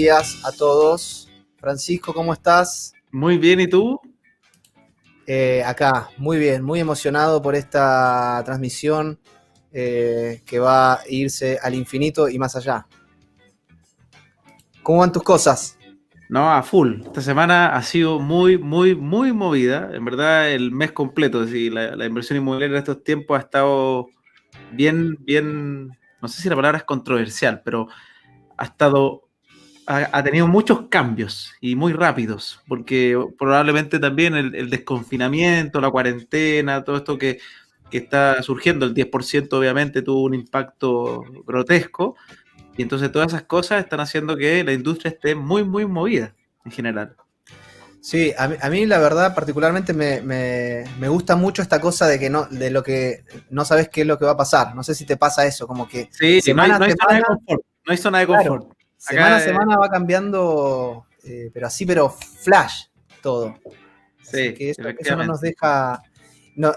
días a todos. Francisco, ¿cómo estás? Muy bien, ¿y tú? Acá, muy bien, muy emocionado por esta transmisión que va a irse al infinito y más allá. ¿Cómo van tus cosas? No, a full. Esta semana ha sido muy, muy, muy movida. En verdad, el mes completo. Es decir, la inversión inmobiliaria en estos tiempos ha estado bien, bien, no sé si la palabra es controversial, pero ha estado, ha tenido muchos cambios y muy rápidos, porque probablemente también el desconfinamiento, la cuarentena, todo esto que está surgiendo, el 10% obviamente tuvo un impacto grotesco. Y entonces todas esas cosas están haciendo que la industria esté muy, muy movida en general. Sí, a mí la verdad particularmente me gusta mucho esta cosa de que no, de lo que no sabes qué es lo que va a pasar. No sé si te pasa eso, como que Sí, semana a no hay zona de semana, confort. No hay zona de claro, confort. semana a Acá, semana va cambiando, pero flash todo. Así sí, que eso no nos efectivamente. deja,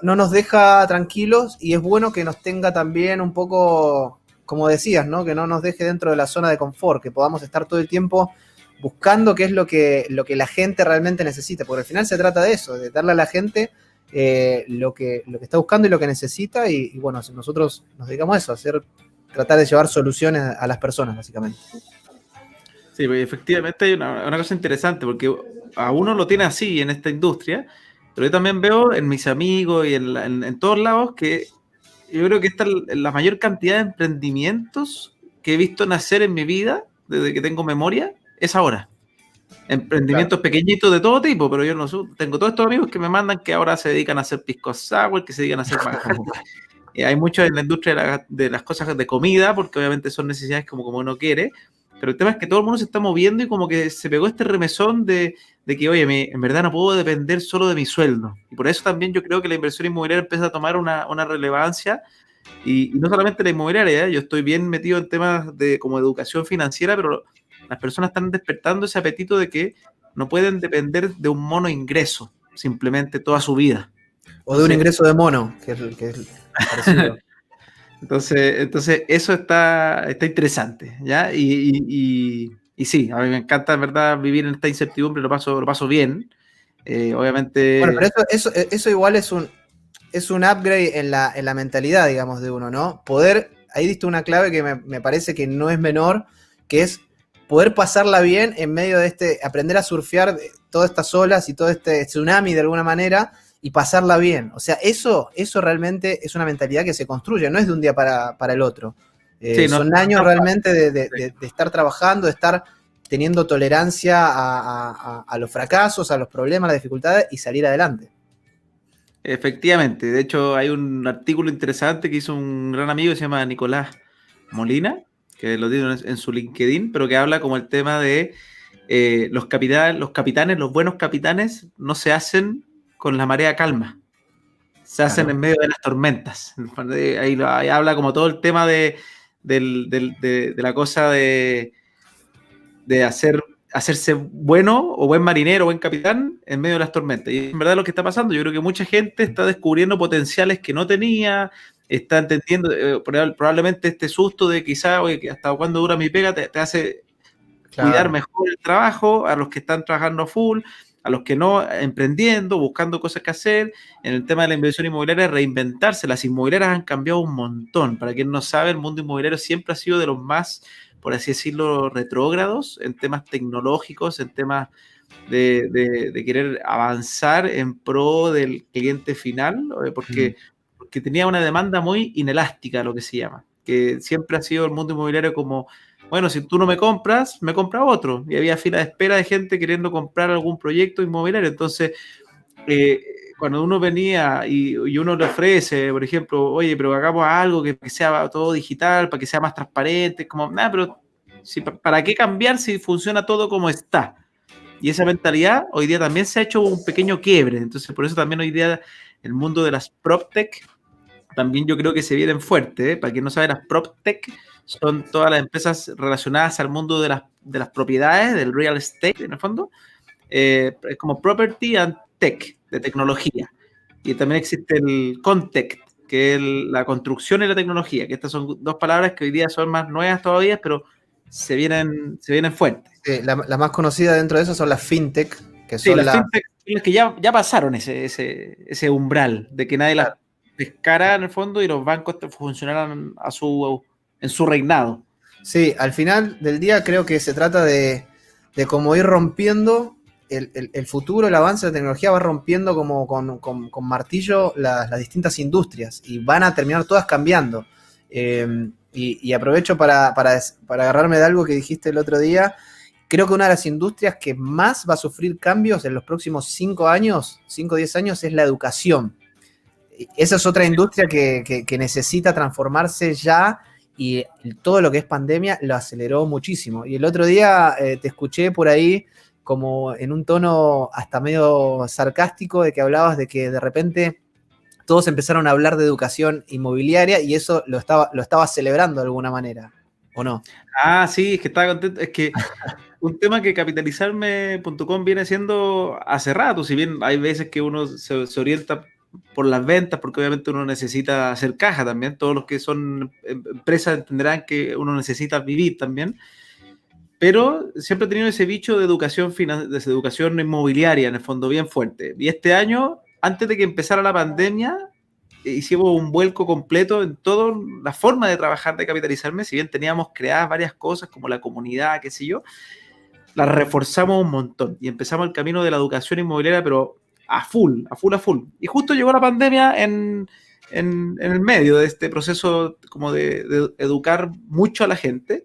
no nos deja tranquilos y es bueno que nos tenga también un poco, como decías, ¿no? Que no nos deje dentro de la zona de confort, que podamos estar todo el tiempo buscando qué es lo que la gente realmente necesita, porque al final se trata de eso, de darle a la gente lo que está buscando y lo que necesita y bueno, nosotros nos dedicamos a eso, tratar de llevar soluciones a las personas, básicamente. Sí, pues efectivamente hay una cosa interesante, porque a uno lo tiene así en esta industria, pero yo también veo en mis amigos y en todos lados que yo creo que esta es la mayor cantidad de emprendimientos que he visto nacer en mi vida, desde que tengo memoria, es ahora. Claro. Emprendimientos pequeñitos de todo tipo, pero yo no sé, tengo todos estos amigos que me mandan que ahora se dedican a hacer pisco sour, que se dedican a hacer manjar. Hay mucho en la industria de las cosas de comida, porque obviamente son necesidades como uno quiere, pero el tema es que todo el mundo se está moviendo y como que se pegó este remesón de que, oye, en verdad no puedo depender solo de mi sueldo. Y por eso también yo creo que la inversión inmobiliaria empieza a tomar una relevancia, y no solamente la inmobiliaria, ¿eh? Yo estoy bien metido en temas de como educación financiera, pero las personas están despertando ese apetito de que no pueden depender de un mono ingreso simplemente toda su vida. O de un Entonces, ingreso de mono, que es parecido. entonces eso está interesante, ¿ya? Y sí, a mí me encanta, en verdad, vivir en esta incertidumbre, lo paso bien. Bueno, pero Obviamente, eso igual es un upgrade en la mentalidad, digamos, de uno, ¿no? Ahí diste una clave que me parece que no es menor, que es poder pasarla bien en medio de aprender a surfear todas estas olas y todo este tsunami de alguna manera y pasarla bien. O sea, eso realmente es una mentalidad que se construye, no es de un día para el otro. sí, no, Son no es años tan fácil. realmente de, Sí. de- de estar trabajando, de estar teniendo tolerancia a los fracasos, a los problemas, a las dificultades y salir adelante. Efectivamente, de hecho hay un artículo interesante que hizo un gran amigo que se llama Nicolás Molina, que lo tiene en su LinkedIn, pero que habla como el tema de los buenos capitanes no se hacen con la marea calma, se hacen Claro. en medio de las tormentas. Ahí habla como todo el tema de la cosa de hacerse bueno o buen marinero, buen capitán en medio de las tormentas. Y en verdad lo que está pasando, yo creo que mucha gente está descubriendo potenciales que no tenía, está entendiendo, probablemente este susto de quizá, oye, que hasta cuándo dura mi pega, te hace cuidar Claro. mejor el trabajo, a los que están trabajando a full, a los que no, emprendiendo, buscando cosas que hacer. En el tema de la inversión inmobiliaria, reinventarse. Las inmobiliarias han cambiado un montón. Para quien no sabe, el mundo inmobiliario siempre ha sido de los más, por así decirlo, retrógrados en temas tecnológicos, en temas de querer avanzar en pro del cliente final, Mm. porque tenía una demanda muy inelástica, lo que se llama, que siempre ha sido el mundo inmobiliario como, bueno, si tú no me compras, me compra otro, y había fila de espera de gente queriendo comprar algún proyecto inmobiliario. Entonces, eh, cuando uno venía y uno le ofrece, por ejemplo, oye, pero hagamos algo que sea todo digital, para que sea más transparente, como, nada, pero si, ¿para qué cambiar si funciona todo como está? Y esa mentalidad hoy día también se ha hecho un pequeño quiebre. Entonces, por eso también hoy día el mundo de las PropTech también yo creo que se vienen fuerte, ¿eh? Para quien no sabe, las PropTech son todas las empresas relacionadas al mundo de las propiedades, del real estate, en el fondo. Es como Property and Tech, de tecnología. Y también existe el Contech, que es la construcción y la tecnología, que estas son dos palabras que hoy día son más nuevas todavía, pero se vienen fuertes. Sí, la más conocida dentro de eso son las fintech, que Sí, son las fintech son las que ya pasaron ese umbral de que nadie las pescara en el fondo y los bancos funcionaran en su reinado. Sí, al final del día creo que se trata de cómo ir rompiendo el futuro, el avance de la tecnología va rompiendo como con martillo las distintas industrias y van a terminar todas cambiando. Y aprovecho para agarrarme de algo que dijiste el otro día. Creo que una de las industrias que más va a sufrir cambios en los próximos 5 años, 5 o 10 años, es la educación. Esa es otra industria que necesita transformarse ya y todo lo que es pandemia lo aceleró muchísimo. Y el otro día te escuché por ahí como en un tono hasta medio sarcástico de que hablabas de que de repente todos empezaron a hablar de educación inmobiliaria y eso lo estaba celebrando de alguna manera, ¿o no? Ah, sí, es que estaba contento. Es que un tema que capitalizarme.com viene siendo hace rato, si bien hay veces que uno se orienta por las ventas, porque obviamente uno necesita hacer caja también, todos los que son empresas entenderán que uno necesita vivir también, pero siempre he tenido ese bicho de de educación inmobiliaria en el fondo bien fuerte. Y este año, antes de que empezara la pandemia, hicimos un vuelco completo en toda la forma de trabajar de capitalizarme, si bien teníamos creadas varias cosas como la comunidad, qué sé yo, la reforzamos un montón y empezamos el camino de la educación inmobiliaria, pero a full, a full, a full. Y justo llegó la pandemia en el medio de este proceso como de educar mucho a la gente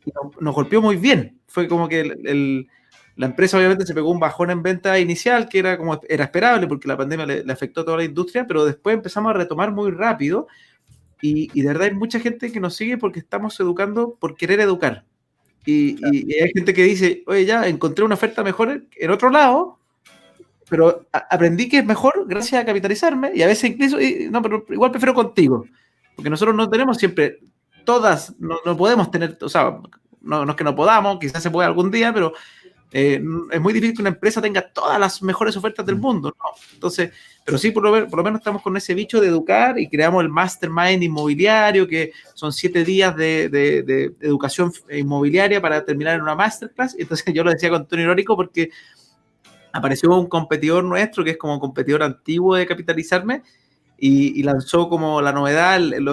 y nos golpeó muy bien. Fue como que la empresa obviamente se pegó un bajón en venta inicial, que era esperable porque la pandemia le afectó a toda la industria, pero después empezamos a retomar muy rápido y de verdad hay mucha gente que nos sigue porque estamos educando por querer educar. Y hay gente que dice, oye, ya encontré una oferta mejor en otro lado, pero aprendí que es mejor gracias a capitalizarme y a veces incluso, no, pero igual prefiero contigo, porque nosotros no tenemos siempre todas, no podemos tener, o sea, no es que no podamos, quizás se pueda algún día, pero es muy difícil que una empresa tenga todas las mejores ofertas del mundo, ¿no? Entonces, pero sí, por lo menos estamos con ese bicho de educar y creamos el Mastermind inmobiliario, que son 7 días de educación inmobiliaria para terminar en una masterclass. Entonces yo lo decía con tono irónico porque apareció un competidor nuestro, que es como un competidor antiguo de Capitalizarme, y lanzó como la novedad el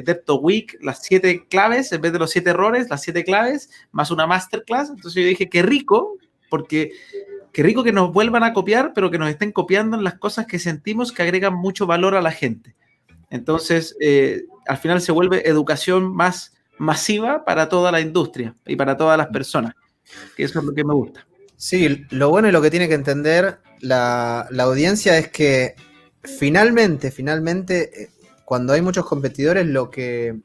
Depto Week, las 7 claves, en vez de los 7 errores, las 7 claves, más una masterclass. Entonces yo dije, qué rico, porque qué rico que nos vuelvan a copiar, pero que nos estén copiando en las cosas que sentimos que agregan mucho valor a la gente. Entonces, al final se vuelve educación más masiva para toda la industria y para todas las personas, que eso es lo que me gusta. Sí, lo bueno y lo que tiene que entender la audiencia es que finalmente, cuando hay muchos competidores, los que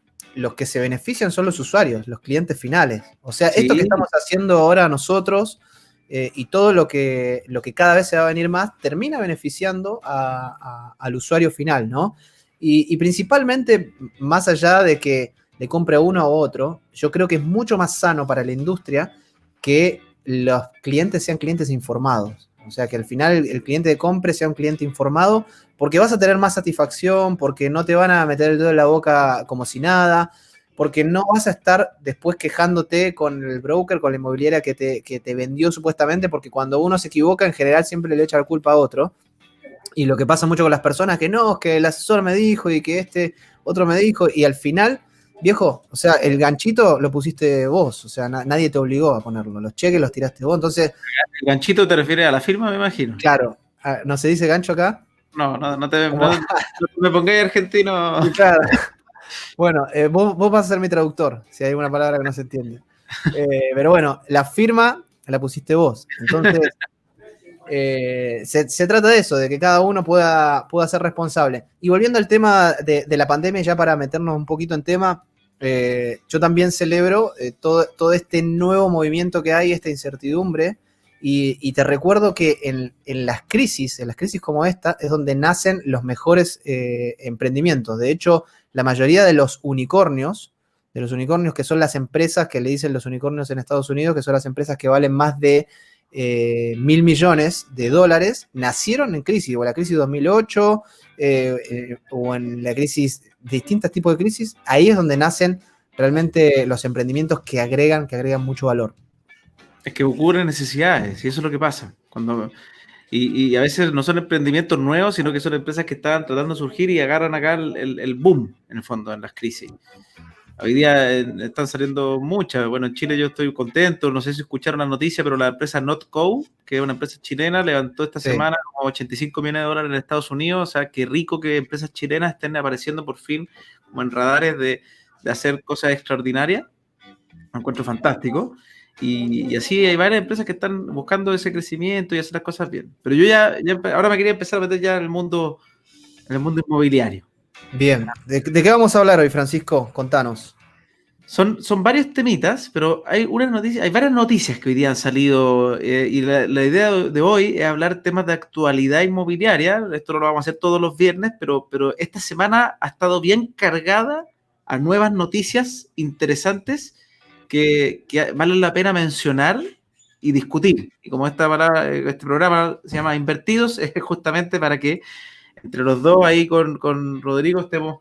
se benefician son los usuarios, los clientes finales. O sea, Sí. Esto que estamos haciendo ahora nosotros y todo lo que cada vez se va a venir más, termina beneficiando al usuario final, ¿no? Y principalmente, más allá de que le compre a uno u otro, yo creo que es mucho más sano para la industria que los clientes sean clientes informados. O sea, que al final el cliente de compre sea un cliente informado, porque vas a tener más satisfacción, porque no te van a meter el dedo en la boca como si nada, porque no vas a estar después quejándote con el broker, con la inmobiliaria que te vendió supuestamente, porque cuando uno se equivoca, en general siempre le echa la culpa a otro. Y lo que pasa mucho con las personas, que no, es que el asesor me dijo y que este otro me dijo, y al final, viejo, o sea, el ganchito lo pusiste vos, o sea, nadie te obligó a ponerlo, los cheques los tiraste vos, entonces... ¿El ganchito te refieres a la firma, me imagino? Claro, ¿no se dice gancho acá? No me pongáis argentino. Claro. Bueno, vos vas a ser mi traductor, si hay una palabra que no se entiende. Pero bueno, la firma la pusiste vos, entonces... se trata de eso, de que cada uno pueda ser responsable. Y volviendo al tema de la pandemia, ya para meternos un poquito en tema, yo también celebro todo este nuevo movimiento que hay, esta incertidumbre, y te recuerdo que en las crisis como esta, es donde nacen los mejores emprendimientos. De hecho, la mayoría de los unicornios, que son las empresas que le dicen los unicornios en Estados Unidos, que son las empresas que valen más de $1.000 millones, nacieron en crisis, o la crisis 2008, o en la crisis, distintos tipos de crisis, ahí es donde nacen realmente los emprendimientos que agregan mucho valor. Es que ocurren necesidades y eso es lo que pasa. Y a veces no son emprendimientos nuevos, sino que son empresas que estaban tratando de surgir y agarran acá el boom, en el fondo, en las crisis. Hoy día están saliendo muchas. Bueno, en Chile yo estoy contento. No sé si escucharon la noticia, pero la empresa NotCo, que es una empresa chilena, levantó esta semana como 85 millones de dólares en Estados Unidos. O sea, qué rico que empresas chilenas estén apareciendo por fin como en radares de hacer cosas extraordinarias. Me encuentro fantástico. Y así hay varias empresas que están buscando ese crecimiento y hacer las cosas bien. Pero yo ahora me quería empezar a meter ya en el mundo inmobiliario. Bien, ¿de qué vamos a hablar hoy, Francisco? Contanos. Son varios temitas, pero hay varias noticias que hoy día han salido y la idea de hoy es hablar temas de actualidad inmobiliaria. Esto no lo vamos a hacer todos los viernes, pero esta semana ha estado bien cargada a nuevas noticias interesantes que valen la pena mencionar y discutir. Y como este programa se llama Invertidos, es justamente para que entre los dos ahí con Rodrigo estemos,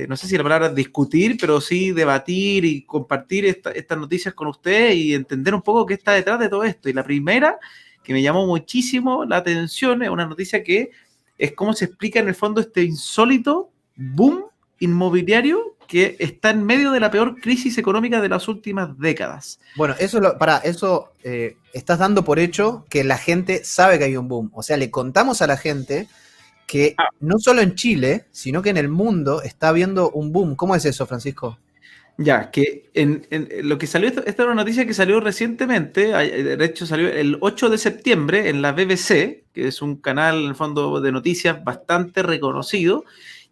no sé si la palabra es discutir, pero sí debatir y compartir estas noticias con ustedes y entender un poco qué está detrás de todo esto. Y la primera, que me llamó muchísimo la atención, es una noticia que es cómo se explica en el fondo este insólito boom inmobiliario que está en medio de la peor crisis económica de las últimas décadas. Bueno, estás dando por hecho que la gente sabe que hay un boom. O sea, le contamos a la gente que no solo en Chile, sino que en el mundo está habiendo un boom. ¿Cómo es eso, Francisco? Ya, que en lo que salió, esta era una noticia que salió recientemente, de hecho salió el 8 de septiembre en la BBC, que es un canal en el fondo de noticias bastante reconocido,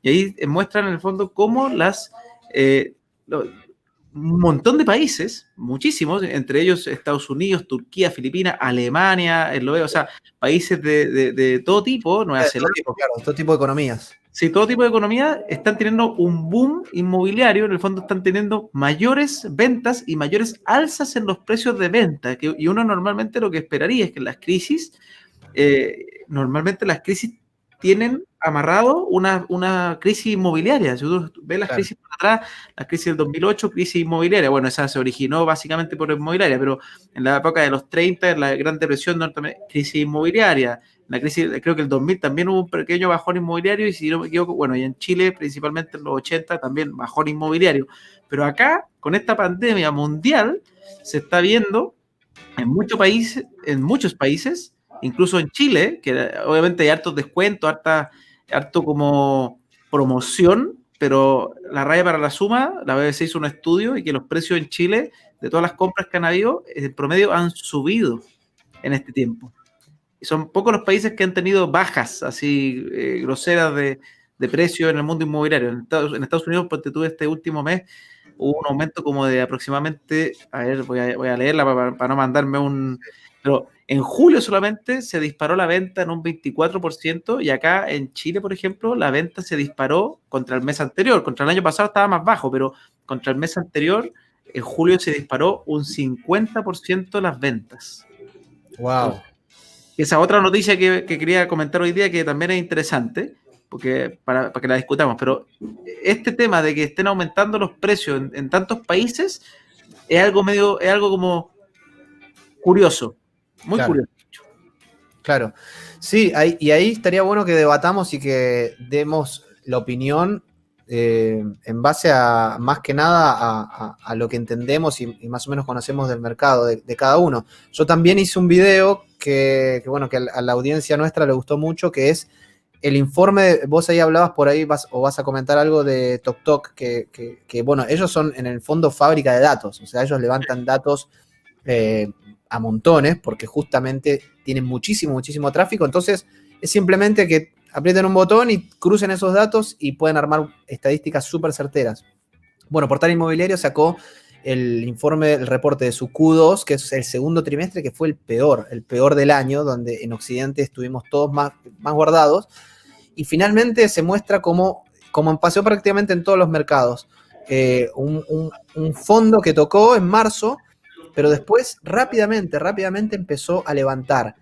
y ahí muestran en el fondo cómo un montón de países, muchísimos, entre ellos Estados Unidos, Turquía, Filipinas, Alemania, o sea, países de todo tipo, Nueva Zelanda. Todo tipo de economías. Sí, todo tipo de economía están teniendo un boom inmobiliario, en el fondo están teniendo mayores ventas y mayores alzas en los precios de venta, y uno normalmente lo que esperaría es que en las crisis, normalmente las crisis tienen amarrado una crisis inmobiliaria. Si uno ve las crisis para atrás, la crisis del 2008, crisis inmobiliaria, bueno, esa se originó básicamente por inmobiliaria, pero en la época de los 30, en la Gran Depresión, crisis inmobiliaria. La crisis, creo que el 2000 también hubo un pequeño bajón inmobiliario y si no me equivoco, bueno, y en Chile principalmente en los 80 también bajón inmobiliario. Pero acá, con esta pandemia mundial, se está viendo en muchos países, incluso en Chile, que obviamente hay hartos descuentos, harto como promoción, pero la raya para la suma, la BBC hizo un estudio y que los precios en Chile, de todas las compras que han habido, en promedio han subido en este tiempo. Y son pocos los países que han tenido bajas así groseras de precio en el mundo inmobiliario. En Estados Unidos, porque tuve este último mes, hubo un aumento como de aproximadamente, a ver, voy a leerla para no mandarme pero en julio solamente se disparó la venta en un 24% y acá en Chile, por ejemplo, la venta se disparó contra el mes anterior. Contra el año pasado estaba más bajo, pero contra el mes anterior, en julio se disparó un 50% las ventas. Wow. Esa otra noticia que quería comentar hoy día que también es interesante, porque para que la discutamos, pero este tema de que estén aumentando los precios en tantos países es algo como curioso, muy curioso. Claro, sí, y ahí estaría bueno que debatamos y que demos la opinión en base a, más que nada, a lo que entendemos y más o menos conocemos del mercado de cada uno. Yo también hice un video que a la audiencia nuestra le gustó mucho, que es el informe, vos ahí hablabas por ahí, vas a comentar algo de TokTok, que bueno, ellos son en el fondo fábrica de datos, o sea, ellos levantan datos a montones, porque justamente tienen muchísimo tráfico, entonces es simplemente que aprieten un botón y crucen esos datos y pueden armar estadísticas súper certeras. Bueno, Portal Inmobiliario sacó el informe, el reporte de su Q2, que es el segundo trimestre, que fue el peor del año, donde en Occidente estuvimos todos más guardados, y finalmente se muestra como pasó prácticamente en todos los mercados, un fondo que tocó en marzo, pero después rápidamente empezó a levantar.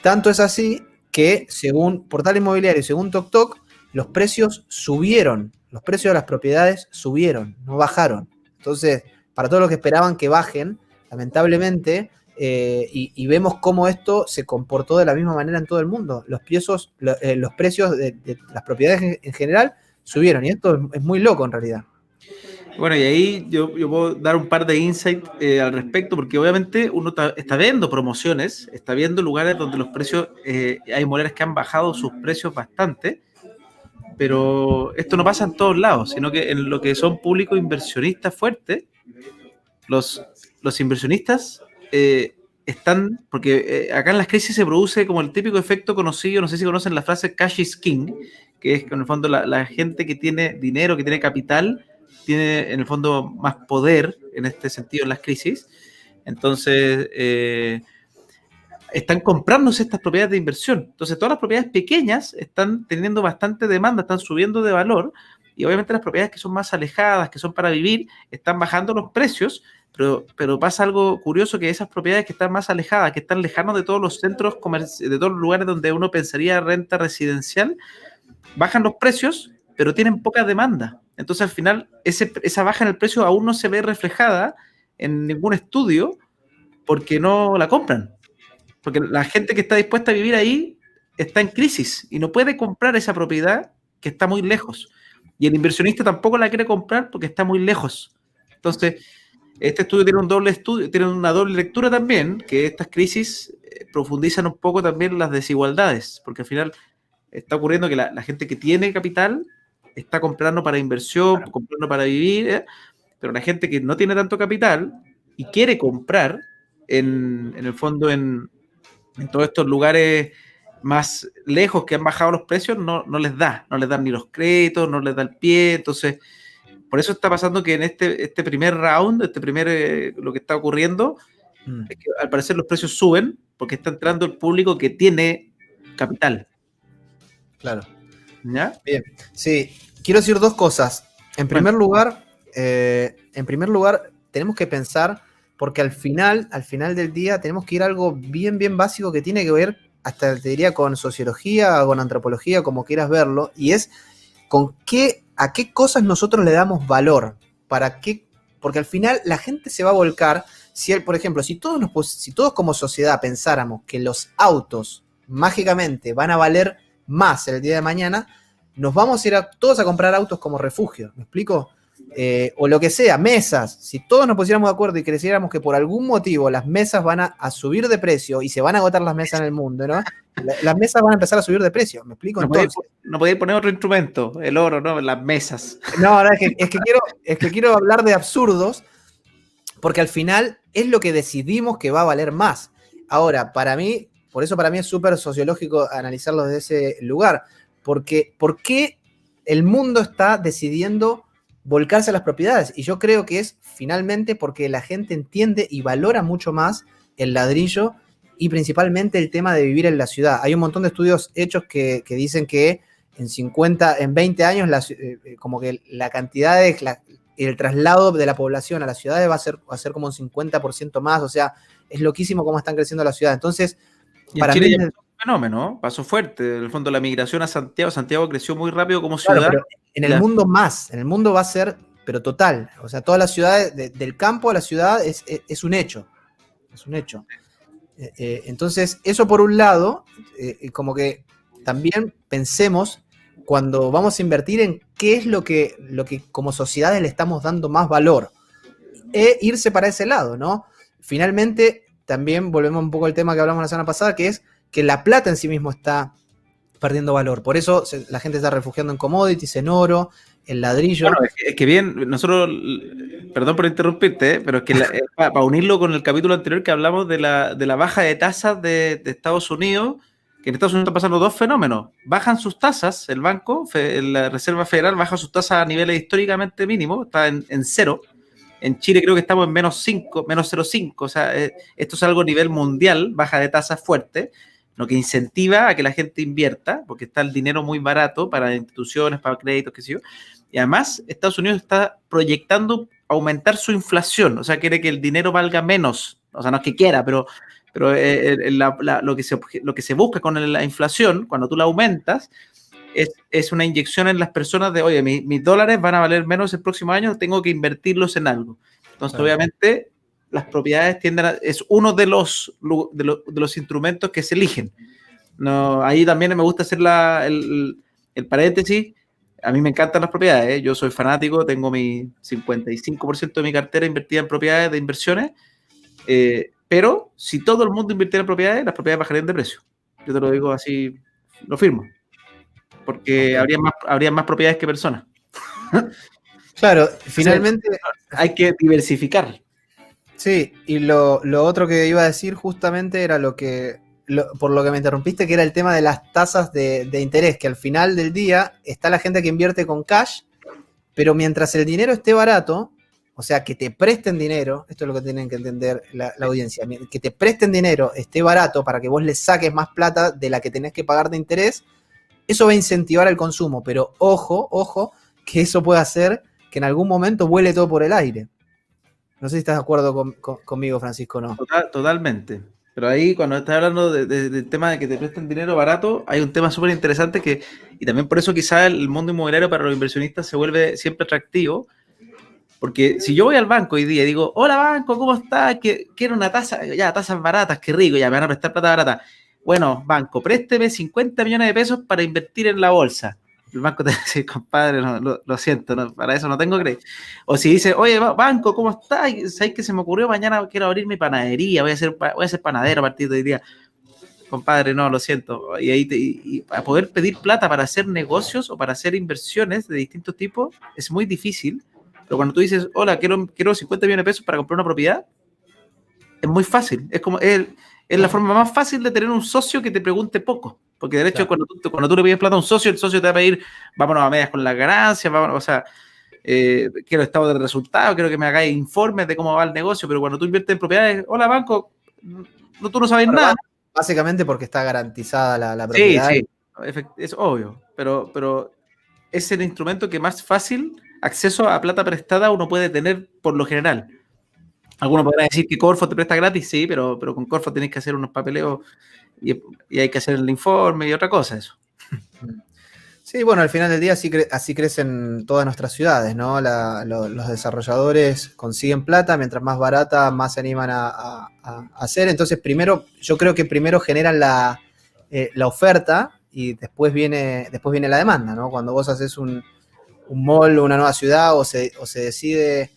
Tanto es así que, según Portal Inmobiliario y según TokTok, los precios subieron, los precios de las propiedades subieron, no bajaron. Entonces, para todos los que esperaban que bajen, lamentablemente, y vemos cómo esto se comportó de la misma manera en todo el mundo. Los precios de las propiedades en general subieron, y esto es muy loco en realidad. Bueno, y ahí yo puedo dar un par de insights al respecto, porque obviamente uno está viendo promociones, está viendo lugares donde los precios, hay inmobiliarias que han bajado sus precios bastante, pero esto no pasa en todos lados, sino que en lo que son públicos inversionistas fuertes, los inversionistas están, porque acá en las crisis se produce como el típico efecto conocido, no sé si conocen la frase cash is king, que es que en el fondo la gente que tiene dinero, que tiene capital, tiene en el fondo más poder en este sentido en las crisis. Entonces están comprándose estas propiedades de inversión. Entonces todas las propiedades pequeñas están teniendo bastante demanda, están subiendo de valor, y obviamente las propiedades que son más alejadas, que son para vivir, están bajando los precios, pero pasa algo curioso, que esas propiedades que están más alejadas, que están lejanos de todos los centros comerciales, de todos los lugares donde uno pensaría renta residencial, bajan los precios, pero tienen poca demanda. Entonces al final esa baja en el precio aún no se ve reflejada en ningún estudio, porque no la compran. Porque la gente que está dispuesta a vivir ahí está en crisis y no puede comprar esa propiedad que está muy lejos. Y el inversionista tampoco la quiere comprar porque está muy lejos. Entonces, este estudio tiene una doble lectura también, que estas crisis profundizan un poco también las desigualdades, porque al final está ocurriendo que la gente que tiene capital está comprando para inversión, comprando para vivir, pero la gente que no tiene tanto capital y quiere comprar, en el fondo en todos estos lugares más lejos que han bajado los precios, no les dan ni los créditos, no les da el pie. Entonces, por eso está pasando que en este primer round, lo que está ocurriendo, es que al parecer los precios suben porque está entrando el público que tiene capital. Claro. ¿Ya? Bien. Sí, quiero decir dos cosas. En primer lugar, tenemos que pensar, porque al final del día tenemos que ir a algo bien, bien básico que tiene que ver, hasta te diría, con sociología, con antropología, como quieras verlo, y es a qué cosas nosotros le damos valor, porque al final la gente se va a volcar, por ejemplo, si todos como sociedad pensáramos que los autos mágicamente van a valer más el día de mañana, nos vamos a ir todos a comprar autos como refugio, ¿me explico? O lo que sea, mesas. Si todos nos pusiéramos de acuerdo y creciéramos que por algún motivo las mesas van a subir de precio y se van a agotar las mesas en el mundo, ¿no? Las mesas van a empezar a subir de precio, ¿me explico? No podéis poner otro instrumento, el oro, ¿no? Las mesas. No, es que quiero hablar de absurdos, porque al final es lo que decidimos que va a valer más. Ahora, por eso para mí es súper sociológico analizarlo desde ese lugar, porque ¿por qué el mundo está decidiendo volcarse a las propiedades? Y yo creo que es finalmente porque la gente entiende y valora mucho más el ladrillo y principalmente el tema de vivir en la ciudad. Hay un montón de estudios hechos que dicen que en 20 años, como que la cantidad el traslado de la población a las ciudades va a ser como un 50% más. O sea, es loquísimo cómo están creciendo las ciudades. Entonces, para Chile mí... fenómeno, pasó fuerte. En el fondo, la migración a Santiago creció muy rápido como ciudad. Claro, pero en el mundo va a ser, pero total. O sea, todas las ciudades, del campo a la ciudad es un hecho. Es un hecho. Entonces, eso por un lado, como que también pensemos cuando vamos a invertir en qué es lo que como sociedades le estamos dando más valor. Irse para ese lado, ¿no? Finalmente, también volvemos un poco al tema que hablamos la semana pasada, que es que la plata en sí mismo está perdiendo valor. Por eso la gente está refugiando en commodities, en oro, en ladrillo. Bueno, es que bien, nosotros, perdón por interrumpirte, pero es que para unirlo con el capítulo anterior que hablamos de la baja de tasas de Estados Unidos, que en Estados Unidos están pasando dos fenómenos. Bajan sus tasas, el banco, la Reserva Federal baja sus tasas a niveles históricamente mínimos, está en cero. En Chile creo que estamos en menos 0,5, o sea, esto es algo a nivel mundial, baja de tasas fuerte, lo que incentiva a que la gente invierta, porque está el dinero muy barato para instituciones, para créditos, qué sé yo, y además Estados Unidos está proyectando aumentar su inflación, o sea, quiere que el dinero valga menos, o sea, no es que quiera, pero lo que se busca con la inflación, cuando tú la aumentas, es una inyección en las personas de, oye, mis dólares van a valer menos el próximo año, tengo que invertirlos en algo. Entonces, obviamente, las propiedades es uno de los instrumentos que se eligen. No, ahí también me gusta hacer el paréntesis. A mí me encantan las propiedades, ¿eh? Yo soy fanático, tengo mi 55% de mi cartera invertida en propiedades de inversiones, pero si todo el mundo invirtiera en propiedades, las propiedades bajarían de precio. Yo te lo digo así, lo firmo, porque habría más propiedades que personas. Claro, finalmente... Hay que diversificar. Sí, y lo otro que iba a decir justamente era por lo que me interrumpiste, que era el tema de las tasas de interés, que al final del día está la gente que invierte con cash, pero mientras el dinero esté barato, o sea, que te presten dinero, esto es lo que tienen que entender la audiencia, que te presten dinero, esté barato para que vos le saques más plata de la que tenés que pagar de interés, eso va a incentivar el consumo, pero ojo, que eso puede hacer que en algún momento vuele todo por el aire. No sé si estás de acuerdo conmigo, Francisco, ¿no? Totalmente. Pero ahí, cuando estás hablando del tema de que te presten dinero barato, hay un tema súper interesante y también por eso quizá el mundo inmobiliario para los inversionistas se vuelve siempre atractivo, porque si yo voy al banco hoy día y digo, hola banco, ¿cómo estás? Quiero una tasa, ya, tasas baratas, qué rico, ya me van a prestar plata barata. Bueno, banco, présteme 50 millones de pesos para invertir en la bolsa. El banco te dice, compadre, lo siento, para eso no tengo crédito. O si dice, oye, banco, ¿cómo estás? ¿Sabes qué se me ocurrió? Mañana quiero abrir mi panadería, voy a ser panadero a partir de hoy día. Compadre, no, lo siento. Y ahí y a poder pedir plata para hacer negocios o para hacer inversiones de distintos tipos es muy difícil. Pero cuando tú dices, hola, quiero 50 millones de pesos para comprar una propiedad, es muy fácil. Es la forma más fácil de tener un socio que te pregunte poco. Porque de hecho, claro, cuando tú le pides plata a un socio, el socio te va a pedir, vámonos a medias con las ganancias, vámonos, o sea, quiero estado de resultados, quiero que me hagáis informes de cómo va el negocio, pero cuando tú inviertes en propiedades, hola banco, tú no sabes nada. Básicamente porque está garantizada la propiedad. Sí, es obvio, pero es el instrumento que más fácil acceso a plata prestada uno puede tener por lo general. Algunos podrán decir que Corfo te presta gratis, sí, pero con Corfo tenés que hacer unos papeleos y hay que hacer el informe y otra cosa, eso. Sí, bueno, al final del día así crecen todas nuestras ciudades, ¿no? Los desarrolladores consiguen plata, mientras más barata, más se animan a hacer. Entonces, yo creo que primero generan la oferta y después viene la demanda, ¿no? Cuando vos haces un mall, una nueva ciudad, o se decide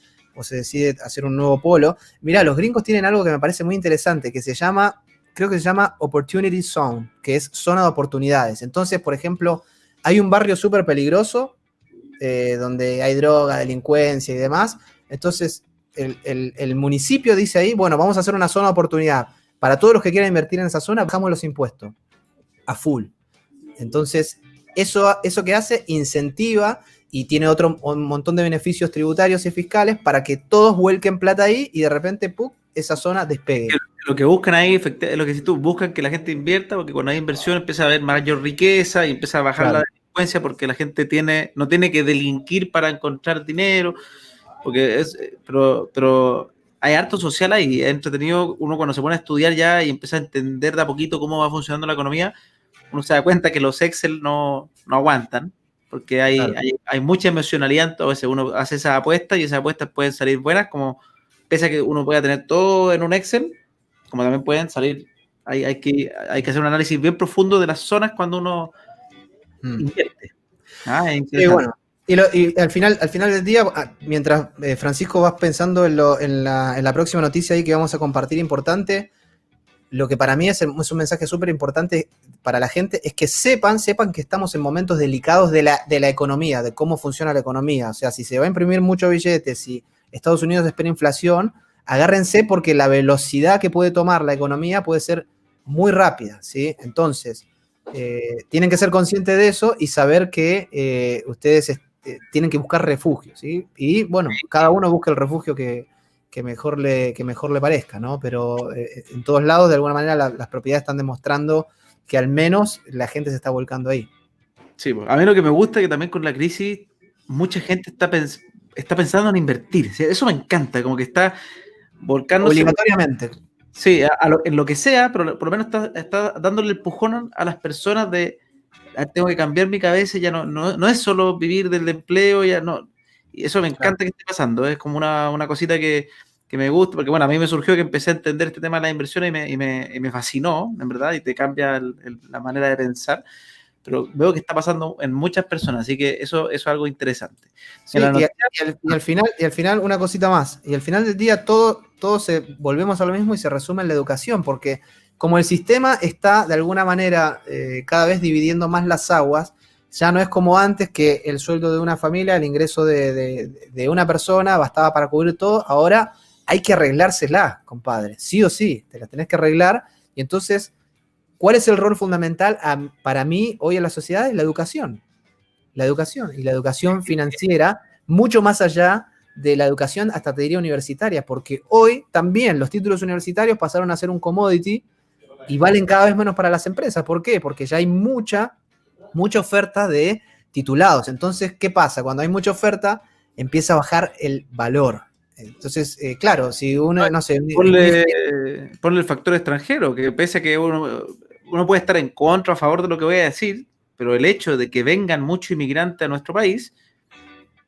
hacer un nuevo polo. Mirá, los gringos tienen algo que me parece muy interesante, creo que se llama Opportunity Zone, que es zona de oportunidades. Entonces, por ejemplo, hay un barrio súper peligroso, donde hay droga, delincuencia y demás. Entonces, el municipio dice ahí, bueno, vamos a hacer una zona de oportunidad. Para todos los que quieran invertir en esa zona, bajamos los impuestos a full. Entonces, eso que hace, incentiva y tiene un montón de beneficios tributarios y fiscales para que todos vuelquen plata ahí y de repente, ¡pum!, esa zona despegue. Lo que buscan ahí, es lo que dices tú, buscan que la gente invierta, porque cuando hay inversión empieza a haber mayor riqueza y empieza a bajar la delincuencia, porque la gente no tiene que delinquir para encontrar dinero, pero hay harto social ahí, es entretenido. Uno cuando se pone a estudiar ya y empieza a entender de a poquito cómo va funcionando la economía, uno se da cuenta que los Excel no aguantan, porque hay mucha emocionalidad. Entonces uno hace esas apuestas y esas apuestas pueden salir buenas, como pese a que uno pueda tener todo en un Excel, como también pueden salir, hay que hacer un análisis bien profundo de las zonas cuando uno invierte. Sí, bueno. Y al final del día, mientras Francisco vas pensando en la próxima noticia ahí que vamos a compartir importante, lo que para mí es un mensaje súper importante para la gente es que sepan que estamos en momentos delicados de la economía, de cómo funciona la economía. O sea, si se va a imprimir mucho billetes, si Estados Unidos espera inflación, agárrense porque la velocidad que puede tomar la economía puede ser muy rápida, ¿sí? Entonces, tienen que ser conscientes de eso y saber que ustedes tienen que buscar refugio, ¿sí? Y bueno, cada uno busca el refugio que mejor le parezca, ¿no? Pero en todos lados, de alguna manera, las propiedades están demostrando que al menos la gente se está volcando ahí. Sí, a mí lo que me gusta es que también con la crisis mucha gente está pensando en invertir. Eso me encanta, como que está volcándose. Obligatoriamente. Sí, en lo que sea, pero por lo menos está dándole el empujón a las personas de tengo que cambiar mi cabeza, ya no es solo vivir del empleo, ya no. Y eso me encanta que esté pasando, es como una cosita que me gusta, porque bueno, a mí me surgió que empecé a entender este tema de las inversiones y me fascinó, en verdad, y te cambia la manera de pensar, pero veo que está pasando en muchas personas, así que eso es algo interesante. Sí, y al final una cosita más, y al final del día volvemos a lo mismo y se resume en la educación, porque como el sistema está de alguna manera cada vez dividiendo más las aguas, ya no es como antes que el sueldo de una familia, el ingreso de una persona bastaba para cubrir todo, ahora hay que arreglársela, compadre, sí o sí, te la tenés que arreglar, y entonces, ¿cuál es el rol fundamental para mí hoy en la sociedad? Es la educación. La educación, y la educación financiera, mucho más allá de la educación, hasta te diría universitaria, porque hoy también los títulos universitarios pasaron a ser un commodity y valen cada vez menos para las empresas. ¿Por qué? Porque ya hay mucha oferta de titulados. Entonces, ¿qué pasa? Cuando hay mucha oferta, empieza a bajar el valor. Entonces, claro, si uno, no sé... Ponle el factor extranjero, que pese a que uno puede estar en contra o a favor de lo que voy a decir, pero el hecho de que vengan muchos inmigrantes a nuestro país,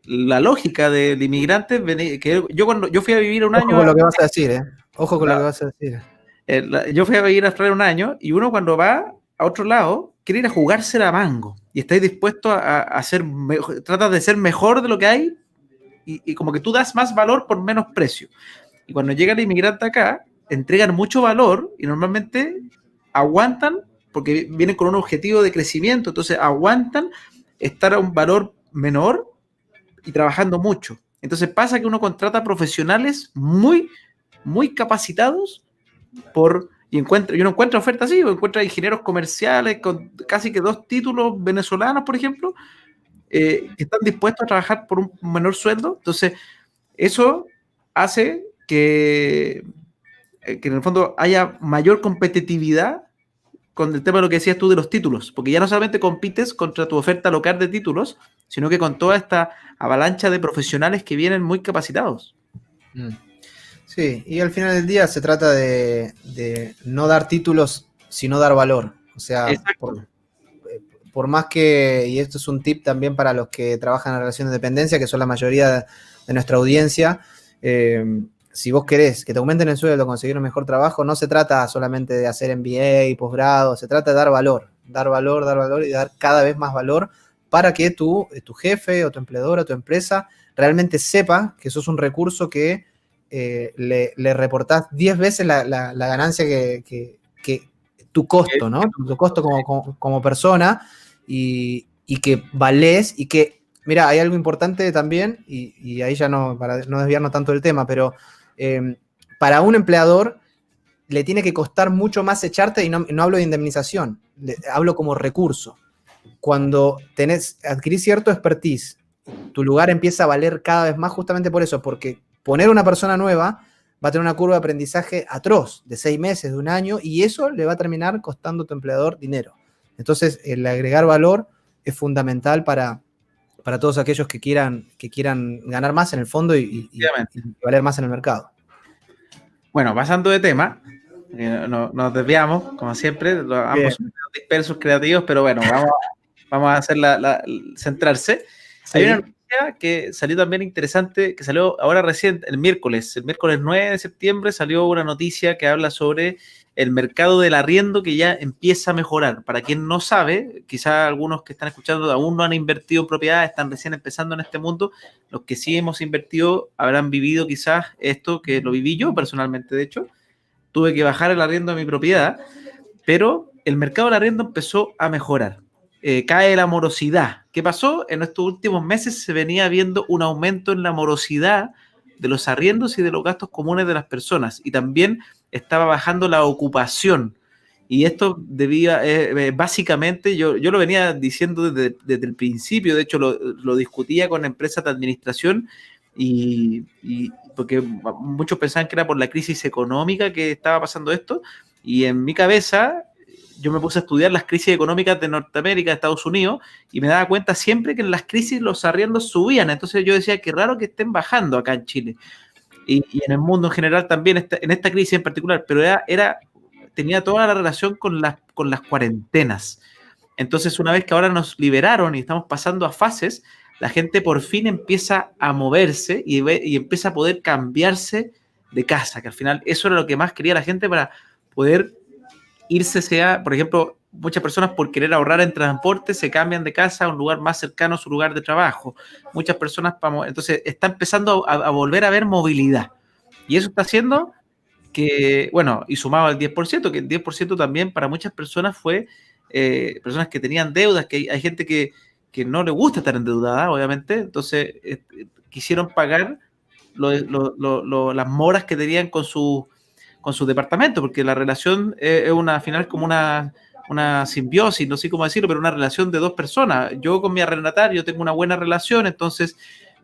la lógica del inmigrante, que cuando yo fui a vivir un año... Ojo con lo que vas a decir, Ojo con lo que vas a decir. Yo fui a vivir a Australia un año y uno cuando va a otro lado quiere ir a jugarse la mango y estáis dispuesto a hacer, tratas de ser mejor de lo que hay y como que tú das más valor por menos precio. Y cuando llega el inmigrante acá, entregan mucho valor y normalmente aguantan porque vienen con un objetivo de crecimiento, entonces aguantan estar a un valor menor y trabajando mucho. Entonces pasa que uno contrata profesionales muy, muy capacitados y uno encuentra ofertas así, o encuentra ingenieros comerciales con casi que 2 títulos venezolanos, por ejemplo, que están dispuestos a trabajar por un menor sueldo. Entonces, eso hace que en el fondo haya mayor competitividad con el tema de lo que decías tú de los títulos, porque ya no solamente compites contra tu oferta local de títulos, sino que con toda esta avalancha de profesionales que vienen muy capacitados. Sí, y al final del día se trata de no dar títulos, sino dar valor. O sea, por más que, y esto es un tip también para los que trabajan en relaciones de dependencia, que son la mayoría de nuestra audiencia, si vos querés que te aumenten el sueldo, conseguir un mejor trabajo, no se trata solamente de hacer MBA y posgrado, se trata de dar valor y dar cada vez más valor para que tu jefe o tu empleador o tu empresa realmente sepa que sos un recurso que le reportás 10 veces la ganancia que tu costo, ¿no? Tu costo como persona y que valés y que, mira, hay algo importante también y ahí ya no, para no desviarnos tanto del tema, pero para un empleador le tiene que costar mucho más echarte y no hablo de indemnización, hablo como recurso. Cuando adquirís cierto expertise, tu lugar empieza a valer cada vez más justamente por eso, porque poner una persona nueva va a tener una curva de aprendizaje atroz, de 6 meses, de un año, y eso le va a terminar costando a tu empleador dinero. Entonces, el agregar valor es fundamental para todos aquellos que quieran ganar más en el fondo y valer más en el mercado. Bueno, pasando de tema, nos desviamos, como siempre, ambos son dispersos creativos, pero bueno, vamos a hacer centrarse. Sí. Hay una noticia que salió también interesante, que salió ahora recién, el miércoles 9 de septiembre salió una noticia que habla sobre el mercado del arriendo que ya empieza a mejorar. Para quien no sabe, quizás algunos que están escuchando aún no han invertido en propiedades, están recién empezando en este mundo. Los que sí hemos invertido habrán vivido quizás esto, que lo viví yo personalmente, de hecho. Tuve que bajar el arriendo de mi propiedad, pero el mercado del arriendo empezó a mejorar. Cae la morosidad. ¿Qué pasó? En estos últimos meses se venía viendo un aumento en la morosidad de los arriendos y de los gastos comunes de las personas, y también estaba bajando la ocupación. Y esto debía, básicamente, yo lo venía diciendo desde el principio, de hecho lo discutía con empresas de administración, y porque muchos pensaban que era por la crisis económica que estaba pasando esto, y en mi cabeza yo me puse a estudiar las crisis económicas de Norteamérica, de Estados Unidos, y me daba cuenta siempre que en las crisis los arriendos subían. Entonces yo decía, qué raro que estén bajando acá en Chile. Y en el mundo en general también, en esta crisis en particular, pero tenía toda la relación con las cuarentenas. Entonces, una vez que ahora nos liberaron y estamos pasando a fases, la gente por fin empieza a moverse y empieza a poder cambiarse de casa, que al final eso era lo que más quería la gente para poder irse, por ejemplo, muchas personas por querer ahorrar en transporte se cambian de casa a un lugar más cercano a su lugar de trabajo. Muchas personas, entonces está empezando a volver a haber movilidad. Y eso está haciendo que, bueno, y sumado al 10%, que el 10% también para muchas personas fue personas que tenían deudas, que hay gente que no le gusta estar endeudada, obviamente, entonces quisieron pagar las moras que tenían con su departamento, porque la relación es al final como una simbiosis, no sé cómo decirlo, pero una relación de dos personas. Yo con mi arrendatario tengo una buena relación, entonces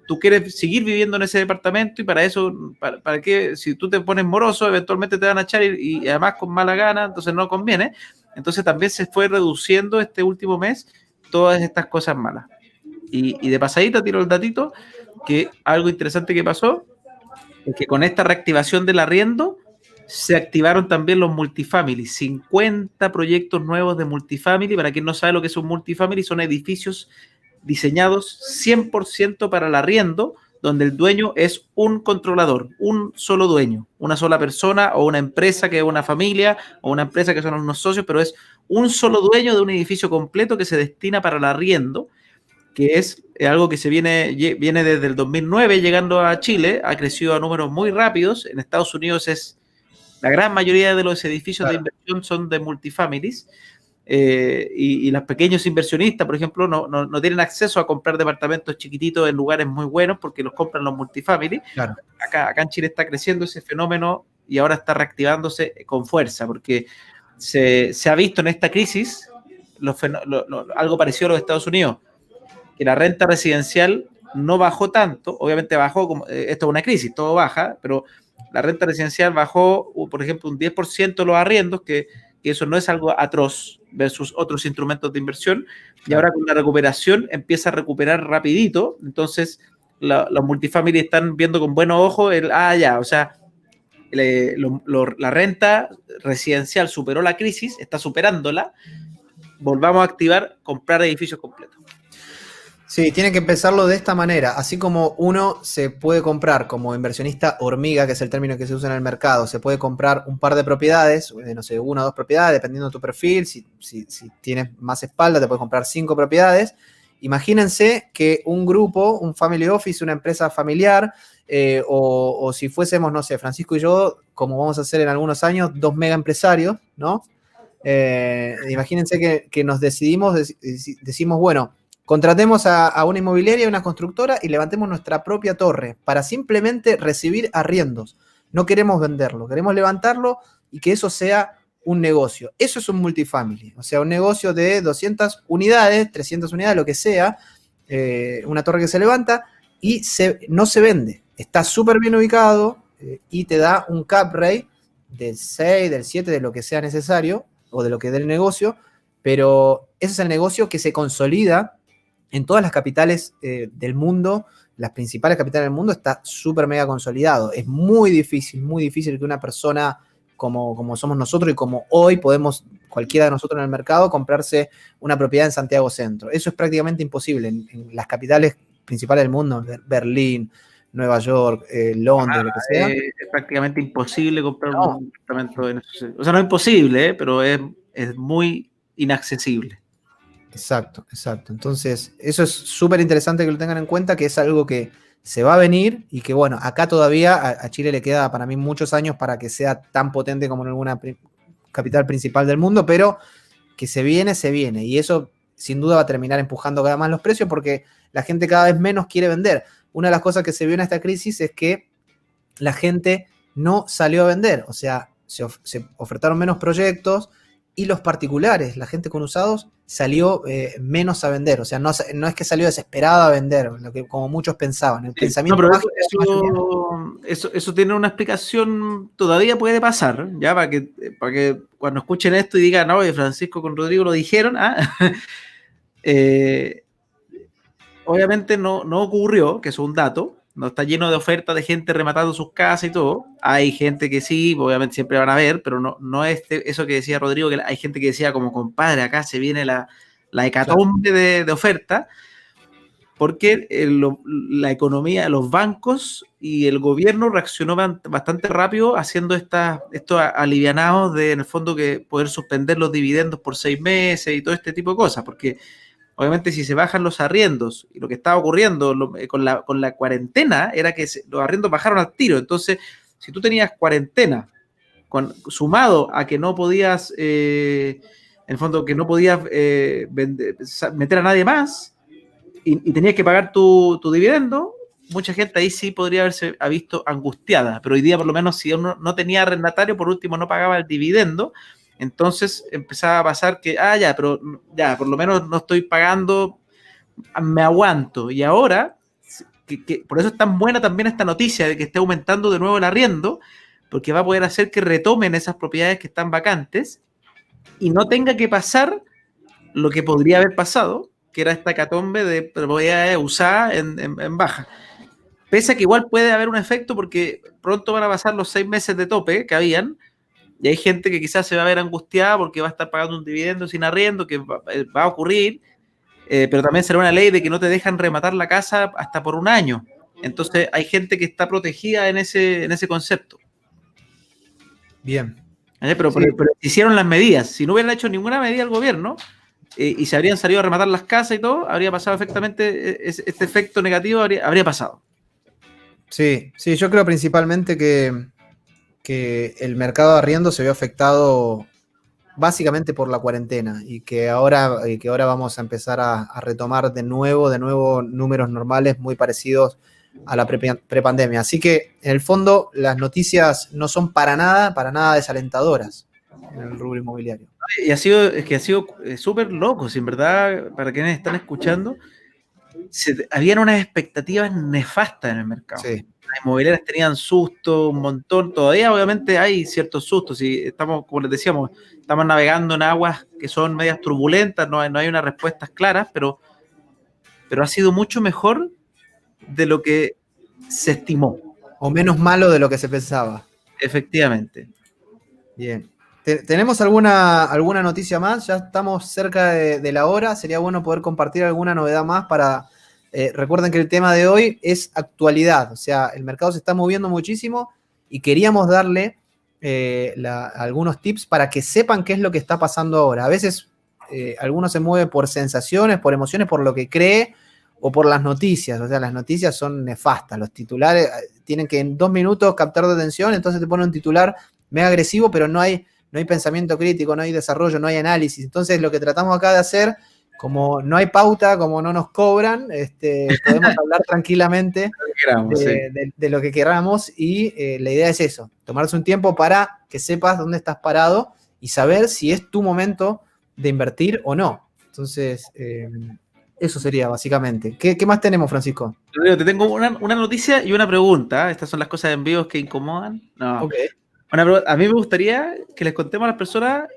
tú quieres seguir viviendo en ese departamento y para eso, ¿para qué? Si tú te pones moroso, eventualmente te van a echar y además con mala gana, entonces no conviene. Entonces también se fue reduciendo este último mes todas estas cosas malas. Y de pasadita tiro el datito, que algo interesante que pasó es que con esta reactivación del arriendo se activaron también los multifamily, 50 proyectos nuevos de multifamily. Para quien no sabe lo que es un multifamily, son edificios diseñados 100% para el arriendo, donde el dueño es un controlador, un solo dueño, una sola persona o una empresa que es una familia o una empresa que son unos socios, pero es un solo dueño de un edificio completo que se destina para el arriendo, que es algo que viene desde el 2009 llegando a Chile, ha crecido a números muy rápidos. En Estados Unidos la gran mayoría de los edificios de inversión son de multifamilies, y los pequeños inversionistas, por ejemplo, no tienen acceso a comprar departamentos chiquititos en lugares muy buenos porque los compran los multifamily. Claro. Acá en Chile está creciendo ese fenómeno y ahora está reactivándose con fuerza, porque se ha visto en esta crisis algo parecido a los Estados Unidos, que la renta residencial no bajó tanto, obviamente bajó, esto es una crisis, todo baja, pero la renta residencial bajó, por ejemplo, un 10% los arriendos, que eso no es algo atroz versus otros instrumentos de inversión, y ahora con la recuperación empieza a recuperar rapidito. Entonces los multifamily están viendo con buenos ojos o sea, la renta residencial superó la crisis, está superándola, volvamos a activar, comprar edificios completos. Sí, tiene que empezarlo de esta manera. Así como uno se puede comprar como inversionista hormiga, que es el término que se usa en el mercado, se puede comprar un par de propiedades, no sé, 1 o 2 propiedades, dependiendo de tu perfil. Si tienes más espalda, te puedes comprar 5 propiedades. Imagínense que un grupo, un family office, una empresa familiar, o si fuésemos, no sé, Francisco y yo, como vamos a hacer en algunos años, 2 mega empresarios, ¿no? Imagínense que nos decimos, bueno, contratemos a una inmobiliaria, a una constructora y levantemos nuestra propia torre para simplemente recibir arriendos. No queremos venderlo, queremos levantarlo y que eso sea un negocio. Eso es un multifamily, o sea, un negocio de 200 unidades, 300 unidades, lo que sea, una torre que se levanta y no se vende. Está súper bien ubicado y te da un cap rate del 6, del 7, de lo que sea necesario o de lo que dé el negocio, pero ese es el negocio que se consolida en todas las capitales del mundo, las principales capitales del mundo, está súper mega consolidado. Es muy difícil que una persona como somos nosotros y como hoy podemos, cualquiera de nosotros en el mercado, comprarse una propiedad en Santiago Centro. Eso es prácticamente imposible en las capitales principales del mundo, Berlín, Nueva York, Londres, lo que sea. Es prácticamente imposible comprar un departamento en eso. O sea, no es imposible, pero es muy inaccesible. Exacto. Entonces, eso es súper interesante que lo tengan en cuenta, que es algo que se va a venir y que, bueno, acá todavía a Chile le queda para mí muchos años para que sea tan potente como en alguna capital principal del mundo, pero que se viene, y eso sin duda va a terminar empujando cada vez más los precios porque la gente cada vez menos quiere vender. Una de las cosas que se vio en esta crisis es que la gente no salió a vender, o sea, se ofertaron menos proyectos y los particulares, la gente con usados, salió menos a vender. O sea, no es que salió desesperado a vender, lo que como muchos pensaban. El pensamiento eso tiene una explicación, todavía puede pasar, ya para que cuando escuchen esto y digan, no, Francisco con Rodrigo lo dijeron, obviamente no ocurrió, que es un dato. No está lleno de ofertas de gente rematando sus casas y todo. Hay gente que sí, obviamente siempre van a ver, pero no es eso que decía Rodrigo, que hay gente que decía como, compadre, acá se viene la la hecatombe de oferta, porque la economía, los bancos y el gobierno reaccionó bastante rápido haciendo estos alivianados en el fondo, que poder suspender los dividendos por 6 meses y todo este tipo de cosas, porque obviamente si se bajan los arriendos, y lo que estaba ocurriendo con la cuarentena era que los arriendos bajaron al tiro. Entonces, si tú tenías cuarentena, sumado a que no podías, en el fondo, que no podías meter a nadie más, y tenías que pagar tu dividendo, mucha gente ahí sí podría haberse visto angustiada, pero hoy día por lo menos si uno no tenía arrendatario, por último no pagaba el dividendo, entonces empezaba a pasar que, pero por lo menos no estoy pagando, me aguanto. Y ahora, que por eso es tan buena también esta noticia de que esté aumentando de nuevo el arriendo, porque va a poder hacer que retomen esas propiedades que están vacantes y no tenga que pasar lo que podría haber pasado, que era esta hecatombe de propiedades usadas en baja. Pese a que igual puede haber un efecto, porque pronto van a pasar los 6 meses de tope que habían, y hay gente que quizás se va a ver angustiada porque va a estar pagando un dividendo sin arriendo, que va a ocurrir, pero también será una ley de que no te dejan rematar la casa hasta por un año. Entonces hay gente que está protegida en ese concepto. Bien. Pero hicieron las medidas. Si no hubieran hecho ninguna medida el gobierno, y se habrían salido a rematar las casas y todo, habría pasado efectivamente este efecto negativo, habría pasado. Sí, yo creo principalmente que el mercado de arriendo se vio afectado básicamente por la cuarentena, y que ahora vamos a empezar a retomar de nuevo números normales muy parecidos a la prepandemia. Así que en el fondo las noticias no son para nada desalentadoras en el rubro inmobiliario. Y ha sido súper loco, si en verdad, para quienes están escuchando, habían unas expectativas nefastas en el mercado. Sí. Las inmobiliarias tenían susto, un montón. Todavía obviamente hay ciertos sustos, y estamos, como les decíamos, estamos navegando en aguas que son medias turbulentas, no hay unas respuestas claras, pero ha sido mucho mejor de lo que se estimó. O menos malo de lo que se pensaba. Efectivamente. Bien. ¿Tenemos alguna noticia más? Ya estamos cerca de la hora. Sería bueno poder compartir alguna novedad más para... recuerden que el tema de hoy es actualidad. O sea, el mercado se está moviendo muchísimo y queríamos darle algunos tips para que sepan qué es lo que está pasando ahora. A veces alguno se mueve por sensaciones, por emociones, por lo que cree o por las noticias. O sea, las noticias son nefastas. Los titulares tienen que en 2 minutos captar de atención, entonces te ponen un titular mega agresivo, pero no hay pensamiento crítico, no hay desarrollo, no hay análisis. Entonces, lo que tratamos acá de hacer, como no hay pauta, como no nos cobran, podemos hablar tranquilamente de lo que queramos, y la idea es eso, tomarse un tiempo para que sepas dónde estás parado y saber si es tu momento de invertir o no. Entonces, eso sería básicamente. ¿Qué más tenemos, Francisco? Te tengo una noticia y una pregunta. Estas son las cosas en vivo que incomodan. No. Okay. Bueno, a mí me gustaría que les contemos a las personas,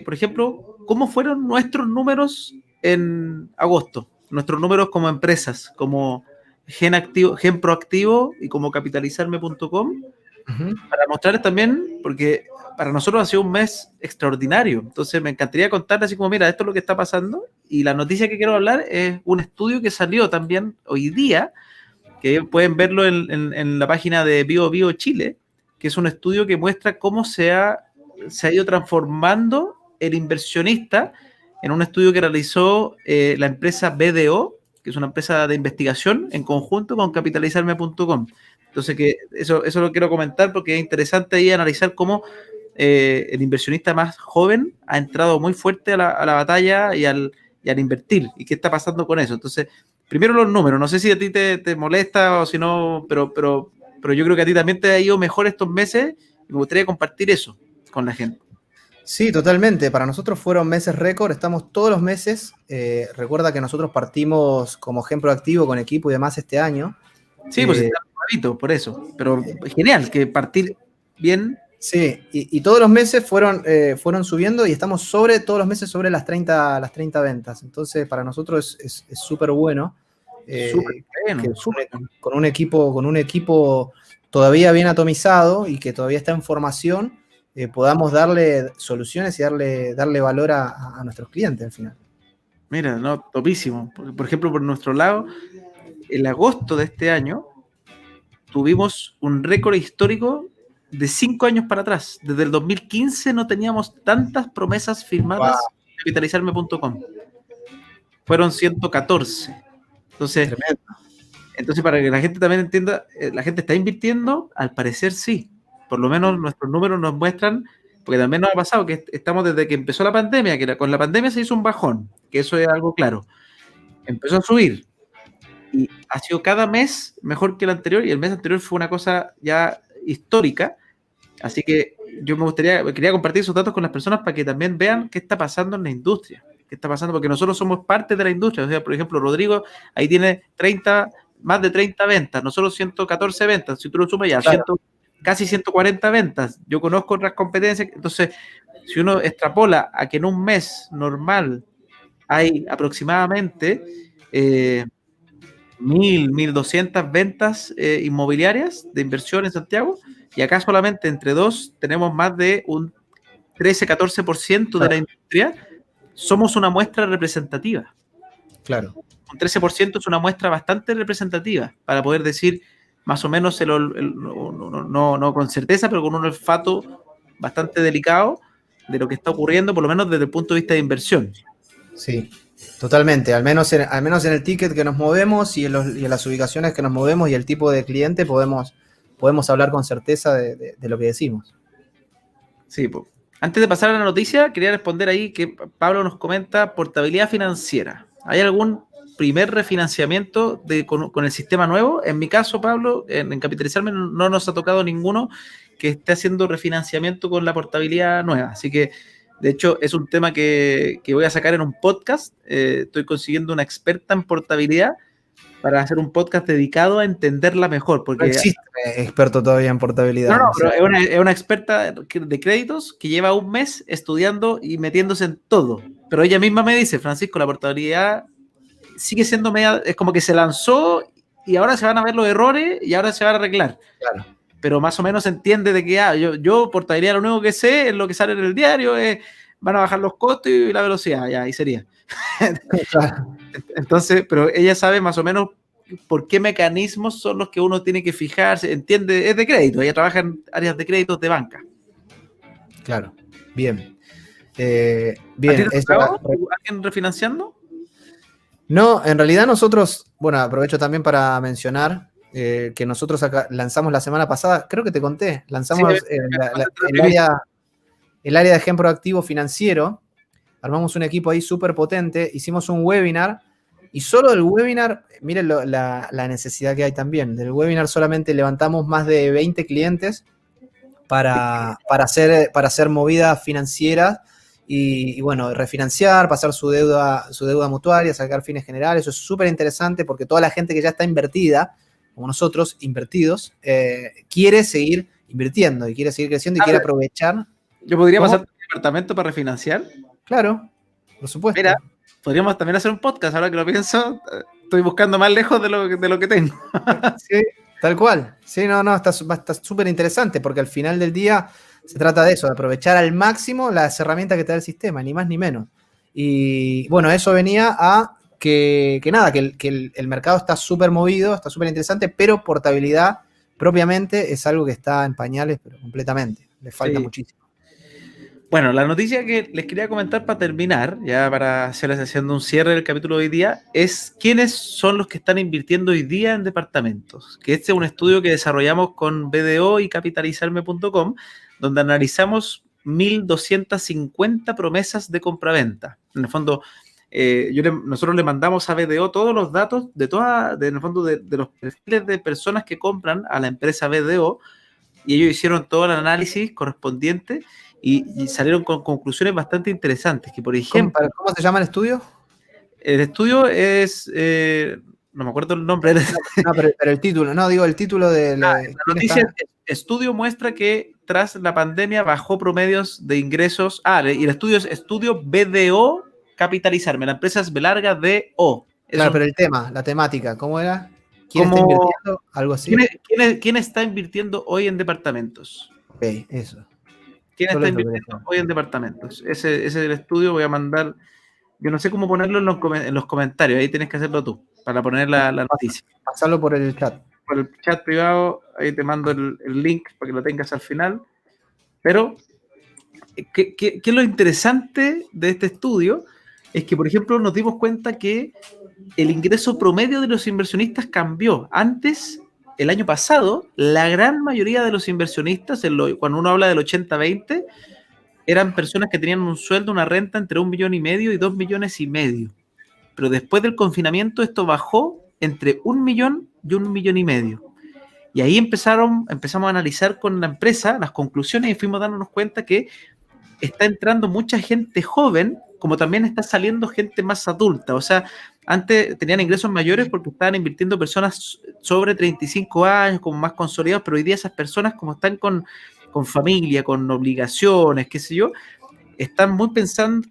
por ejemplo, cómo fueron nuestros números en agosto, nuestros números como empresas, como Gen Proactivo y como capitalizarme.com, para mostrarles también, porque para nosotros ha sido un mes extraordinario. Entonces me encantaría contarles así como, mira, esto es lo que está pasando, y la noticia que quiero hablar es un estudio que salió también hoy día, que pueden verlo en la página de Bio Chile, que es un estudio que muestra cómo se ha ido transformando el inversionista, en un estudio que realizó la empresa BDO, que es una empresa de investigación en conjunto con capitalizarme.com. Entonces, que eso lo quiero comentar porque es interesante ahí analizar cómo el inversionista más joven ha entrado muy fuerte a la batalla y al invertir, y qué está pasando con eso. Entonces, primero los números, no sé si a ti te molesta o si no, pero yo creo que a ti también te ha ido mejor estos meses, y me gustaría compartir eso con la gente. Sí, totalmente. Para nosotros fueron meses récord, estamos todos los meses. Recuerda que nosotros partimos como Gen Proactivo con equipo y demás este año. Sí, pues está bonito, por eso. Pero genial, que partir bien. Sí, y todos los meses fueron subiendo, y estamos todos los meses sobre las 30 ventas. Entonces, para nosotros es súper bueno. Con un equipo todavía bien atomizado y que todavía está en formación, podamos darle soluciones y darle valor a nuestros clientes al final. Mira, no, topísimo. Porque, por ejemplo, por nuestro lado, en agosto de este año tuvimos un récord histórico de 5 años para atrás. Desde el 2015 no teníamos tantas promesas firmadas Wow, en capitalizarme.com. Fueron 114. Entonces, tremendo. para que la gente también entienda, la gente está invirtiendo, al parecer sí. Por lo menos nuestros números nos muestran, porque también nos ha pasado que estamos desde que empezó la pandemia, con la pandemia se hizo un bajón, que eso es algo claro. Empezó a subir y ha sido cada mes mejor que el anterior, y el mes anterior fue una cosa ya histórica. Así que quería compartir esos datos con las personas para que también vean qué está pasando en la industria, qué está pasando, porque nosotros somos parte de la industria. O sea, por ejemplo, Rodrigo ahí tiene más de 30 ventas, nosotros 114 ventas, si tú lo sumas ya, Claro, casi 140 ventas. Yo conozco otras competencias, entonces, si uno extrapola a que en un mes normal hay aproximadamente 1.200 ventas inmobiliarias de inversión en Santiago, y acá solamente entre dos tenemos más de un 13-14% de la claro, industria. Somos una muestra representativa. claro. Un 13% es una muestra bastante representativa para poder decir más o menos, no con certeza, pero con un olfato bastante delicado de lo que está ocurriendo, por lo menos desde el punto de vista de inversión. Sí, totalmente. Al menos en el ticket que nos movemos y en las ubicaciones que nos movemos y el tipo de cliente podemos hablar con certeza de lo que decimos. Sí, pues. Antes de pasar a la noticia, quería responder ahí que Pablo nos comenta portabilidad financiera. ¿Hay algún primer refinanciamiento con el sistema nuevo? En mi caso, Pablo, en Capitalizarme no nos ha tocado ninguno que esté haciendo refinanciamiento con la portabilidad nueva. Así que, de hecho, es un tema que voy a sacar en un podcast. Estoy consiguiendo una experta en portabilidad para hacer un podcast dedicado a entenderla mejor, No porque existe experto todavía en portabilidad. no, O pero sea, es una experta de créditos que lleva un mes estudiando y metiéndose en todo. Pero ella misma me dice, Francisco, la portabilidad sigue siendo media, es como que se lanzó y ahora se van a ver los errores y ahora se van a arreglar. claro. Pero más o menos entiende de que yo portabilidad lo único que sé es lo que sale en el diario, van a bajar los costos y la velocidad, ya, ahí sería. Claro, Entonces, pero ella sabe más o menos por qué mecanismos son los que uno tiene que fijarse, entiende, es de crédito, ella trabaja en áreas de créditos de banca. claro. Bien. ¿A ti te Bien. ha tocado alguien refinanciando? No, en realidad nosotros, bueno, aprovecho también para mencionar que nosotros acá lanzamos la semana pasada, creo que te conté, Sí, lanzamos el área de ejemplo activo financiero, armamos un equipo ahí súper potente, hicimos un webinar y solo del webinar, miren la necesidad que hay también, del webinar solamente levantamos más de 20 clientes para hacer movidas financieras y bueno, refinanciar, pasar su deuda mutuaria, sacar fines generales. Eso es súper interesante porque toda la gente que ya está invertida, como nosotros, invertidos, quiere seguir invirtiendo y quiere seguir creciendo y quiere aprovechar. Yo podría ¿Cómo? pasar tu departamento para refinanciar. Claro, por Mira, supuesto. podríamos también hacer un podcast, ahora que lo pienso, estoy buscando más lejos de lo que tengo. Sí, tal cual. Sí, no, está súper interesante porque al final del día se trata de eso, de aprovechar al máximo las herramientas que te da el sistema, ni más ni menos. Y bueno, eso venía a que el mercado está súper movido, está súper interesante, pero portabilidad propiamente es algo que está en pañales, pero completamente. Le falta Sí. muchísimo. Bueno, la noticia que les quería comentar para terminar, ya para hacerles haciendo un cierre del capítulo de hoy día, es quiénes son los que están invirtiendo hoy día en departamentos. Que este es un estudio que desarrollamos con BDO y capitalizarme.com, donde analizamos 1.250 promesas de compraventa. En el fondo, nosotros le mandamos a BDO todos los datos en el fondo de los perfiles de personas que compran a la empresa BDO, y ellos hicieron todo el análisis correspondiente y salieron con conclusiones bastante interesantes, que por ejemplo, ¿Cómo se llama el estudio? el estudio es, no me acuerdo el nombre, No, pero el título, no, digo el título de la quién noticia está. estudio muestra que tras la pandemia bajó promedios de ingresos, y el estudio es estudio BDO Capitalizarme, la empresa es B larga DO. Claro, pero el tema, la temática, ¿cómo era? ¿Quién está Como, invirtiendo? Algo así. ¿quién está invirtiendo hoy en departamentos? Ok, eso. ¿Quién Solo está eso quería invirtiendo saber. hoy en departamentos? Ese es el estudio, voy a mandar Yo no sé cómo ponerlo en los comentarios, ahí tienes que hacerlo tú, para poner la noticia. Pasarlo por el chat. Por el chat privado, ahí te mando el link para que lo tengas al final. Pero, ¿qué es lo interesante de este estudio? Es que, por ejemplo, nos dimos cuenta que el ingreso promedio de los inversionistas cambió. Antes, el año pasado, la gran mayoría de los inversionistas, cuando uno habla del 80-20, eran personas que tenían un sueldo, una renta entre 1,5 millones y 2,5 millones. Pero después del confinamiento esto bajó entre 1 millón y 1,5 millones. Y ahí empezamos a analizar con la empresa las conclusiones y fuimos dándonos cuenta que está entrando mucha gente joven, como también está saliendo gente más adulta. O sea, antes tenían ingresos mayores porque estaban invirtiendo personas sobre 35 años, como más consolidados, pero hoy día esas personas, como están con familia, con obligaciones, qué sé yo, están muy pensados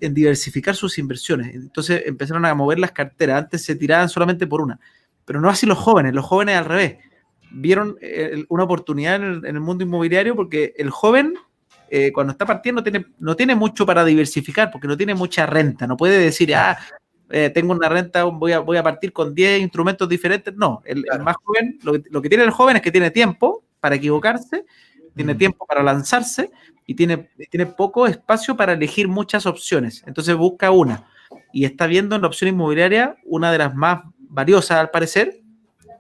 en diversificar sus inversiones. Entonces empezaron a mover las carteras. Antes se tiraban solamente por una, pero no así los jóvenes al revés. Vieron una oportunidad en el mundo inmobiliario porque el joven, cuando está partiendo, no tiene mucho para diversificar porque no tiene mucha renta. No puede decir, tengo una renta, voy a partir con 10 instrumentos diferentes. No, el más joven, lo que tiene el joven es que tiene tiempo para equivocarse, tiene tiempo para lanzarse y tiene poco espacio para elegir muchas opciones. Entonces busca una y está viendo en la opción inmobiliaria una de las más valiosas al parecer.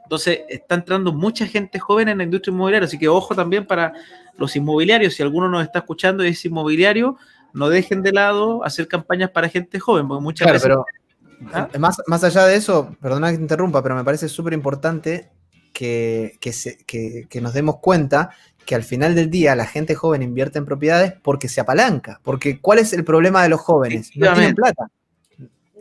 Entonces está entrando mucha gente joven en la industria inmobiliaria, así que ojo también para los inmobiliarios, si alguno nos está escuchando y es inmobiliario, no dejen de lado hacer campañas para gente joven, porque muchas veces... Pero más allá de eso, perdona que te interrumpa, pero me parece súper importante que nos demos cuenta que al final del día la gente joven invierte en propiedades porque se apalanca. Porque ¿cuál es el problema de los jóvenes? No tienen plata.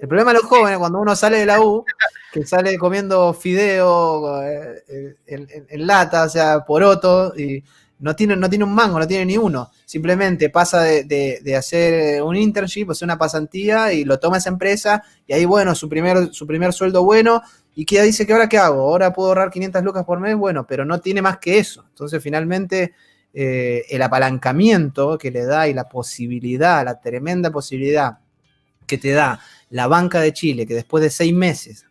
El problema de los jóvenes, cuando uno sale de la U, que sale comiendo fideo en lata, o sea, poroto, y no tiene un mango, no tiene ni uno. Simplemente pasa de hacer un internship, o sea, una pasantía, y lo toma esa empresa, y ahí, bueno, su primer sueldo bueno, y que dice que ahora qué hago, ahora puedo ahorrar 500 lucas por mes, bueno, pero no tiene más que eso. Entonces, finalmente, el apalancamiento que le da y la posibilidad, la tremenda posibilidad que te da la banca de Chile, que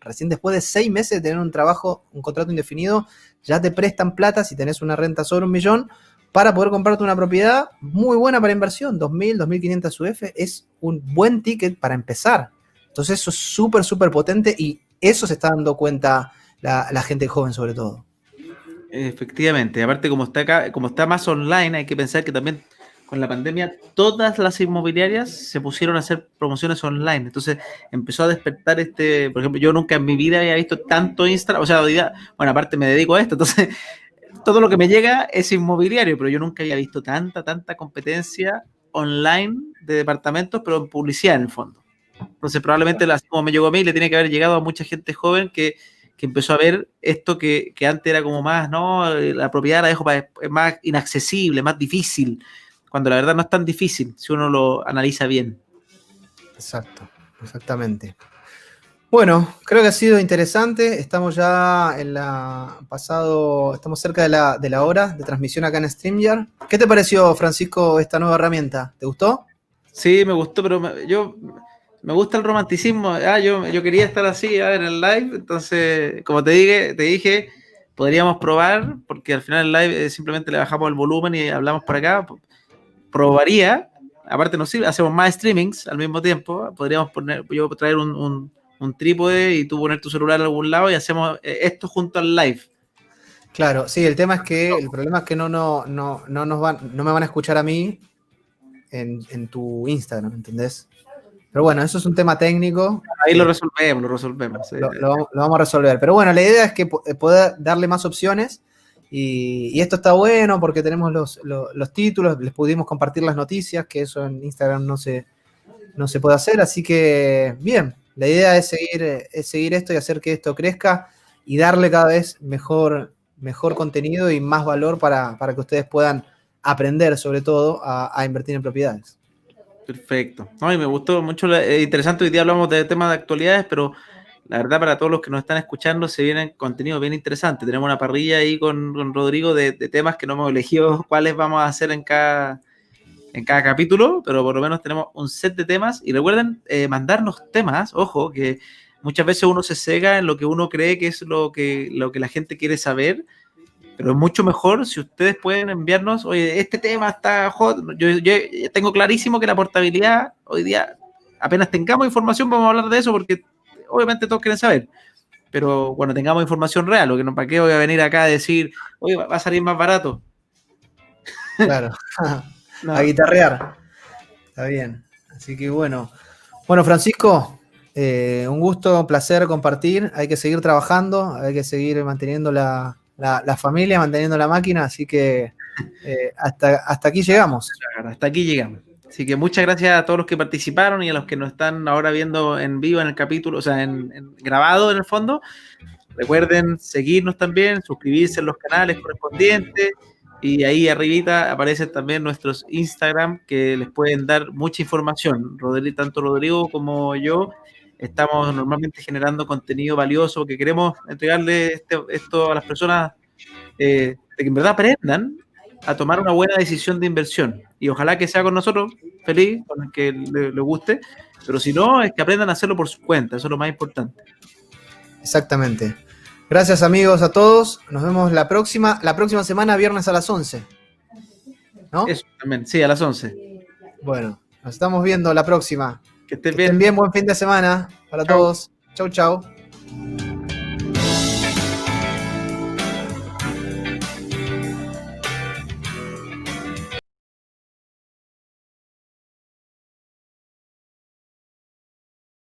recién después de 6 meses de tener un trabajo, un contrato indefinido, ya te prestan plata si tenés una renta sobre 1 millón para poder comprarte una propiedad muy buena para inversión, 2.000, 2.500 UF, es un buen ticket para empezar. Entonces eso es súper, súper potente y eso se está dando cuenta la gente joven sobre todo. Efectivamente, aparte como está más online, hay que pensar que también con la pandemia todas las inmobiliarias se pusieron a hacer promociones online, entonces empezó a despertar por ejemplo, yo nunca en mi vida había visto tanto Instagram, o sea, hoy día, bueno, aparte me dedico a esto, entonces todo lo que me llega es inmobiliario, pero yo nunca había visto tanta competencia online de departamentos, pero en publicidad en el fondo. Entonces probablemente, así como me llegó a mí, le tiene que haber llegado a mucha gente joven que empezó a ver esto que antes era como más, no, la propiedad la dejo es más inaccesible, más difícil, cuando la verdad no es tan difícil, si uno lo analiza bien. Exacto, exactamente. Bueno, creo que ha sido interesante. Estamos ya estamos cerca de la hora de transmisión acá en StreamYard. ¿Qué te pareció, Francisco, esta nueva herramienta? ¿Te gustó? Sí, me gustó, pero me gusta el romanticismo. Yo quería estar así, en el live, entonces, como te dije, podríamos probar, porque al final el live simplemente le bajamos el volumen y hablamos por acá. Probaría, aparte nos sirve, hacemos más streamings al mismo tiempo, podríamos yo traer un trípode y tú poner tu celular en algún lado y hacemos esto junto al live. Claro, sí, el problema es que no me van a escuchar a mí en tu Instagram, ¿entendés? Pero bueno, eso es un tema técnico. Ahí lo resolvemos. Lo vamos a resolver. Pero bueno, la idea es que poder darle más opciones. Y esto está bueno porque tenemos los títulos, les pudimos compartir las noticias, que eso en Instagram no se puede hacer. Así que, bien, la idea es seguir esto y hacer que esto crezca y darle cada vez mejor contenido y más valor para que ustedes puedan aprender, sobre todo, a invertir en propiedades. Perfecto. Y me gustó mucho, interesante. Hoy día hablamos de temas de actualidades, pero la verdad, para todos los que nos están escuchando, se viene contenido bien interesante. Tenemos una parrilla ahí con Rodrigo de temas que no hemos elegido cuáles vamos a hacer en cada en cada capítulo, pero por lo menos tenemos un set de temas. Y recuerden mandarnos temas, ojo, que muchas veces uno se cega en lo que uno cree que es lo que la gente quiere saber, pero es mucho mejor si ustedes pueden enviarnos, oye, este tema está hot. Yo tengo clarísimo que la portabilidad hoy día, apenas tengamos información, vamos a hablar de eso, porque obviamente todos quieren saber. Pero bueno, tengamos información real, o que no, ¿para qué voy a venir acá a decir, oye, va a salir más barato? Claro, No. a guitarrear. Está bien. Así que bueno. Bueno, Francisco, un gusto, un placer compartir. Hay que seguir trabajando, hay que seguir manteniendo la familia, manteniendo la máquina. Así que hasta aquí llegamos. Hasta aquí llegamos. Así que muchas gracias a todos los que participaron y a los que nos están ahora viendo en vivo en el capítulo, o sea, en grabado en el fondo. Recuerden seguirnos también, suscribirse en los canales correspondientes, y ahí arribita aparecen también nuestros Instagram que les pueden dar mucha información. Tanto Rodrigo como yo estamos normalmente generando contenido valioso que queremos entregarle esto a las personas, de que en verdad aprendan a tomar una buena decisión de inversión. Y ojalá que sea con nosotros, feliz, con el que le guste, pero si no, es que aprendan a hacerlo por su cuenta, eso es lo más importante. Exactamente. Gracias, amigos, a todos. Nos vemos la próxima semana, viernes a las 11. ¿No? Eso también, sí, a las 11. Bueno, nos estamos viendo la próxima. Que estén Que estén bien. bien, buen fin de semana para Chau. todos. Chau, chau.